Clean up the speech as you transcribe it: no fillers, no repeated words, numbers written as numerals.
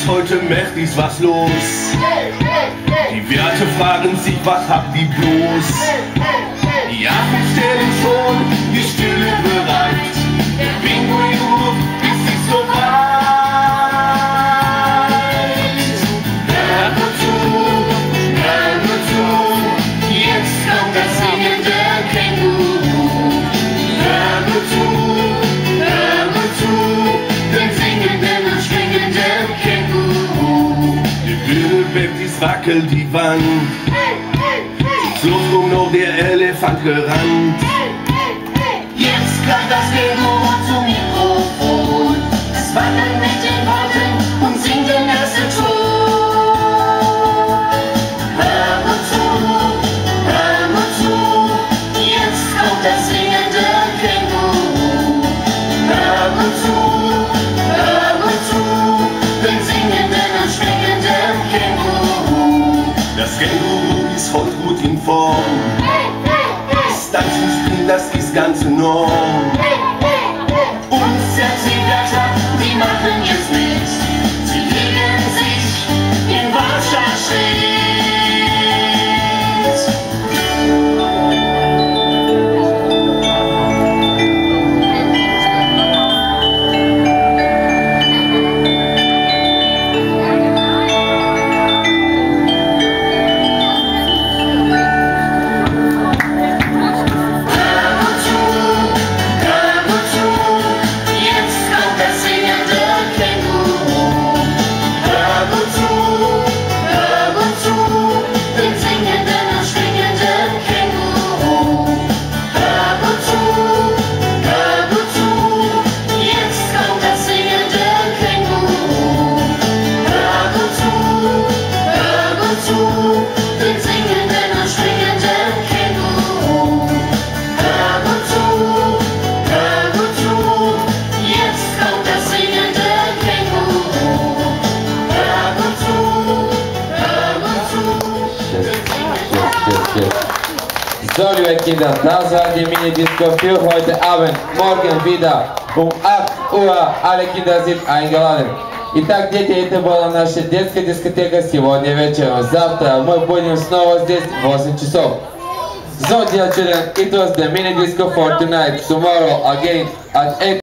Heute mächtig was los. Die Werte fragen sich, was habt ihr bloß? Die Affen stellen schon die Stille bereit. Der Pinguin ruft, es ist soweit. Hör nur zu, jetzt kommt das singende Känguru. Hör nur zu, den singenden und schwingenden Känguru. Es wackelt die Wand, so kommt noch der Elefant gerannt. Jetzt kommt das Känguru zum Mikrofon, es wandelt mit den Worten und singt den ersten Ton. Hör nur zu, jetzt kommt das singende Känguru. Hör nur zu, den singenden und schwingenden Känguru. Das Känguru ist voll gut in Form. Das Tanzen, das ist ganz enorm. Und die Wörter, die machen jetzt mit. Sie legen sich in Wortschritt. So, liebe Kinder, das war die Mini-Disco für heute Abend. Morgen wieder um 8 Uhr. Alle Kinder sind eingeladen. Итак, дети, это была наша детская дискотека сегодня вечером. Завтра мы будем снова здесь в 8 часов. So, dear children, it was the mini disco for tonight. Tomorrow again at 8.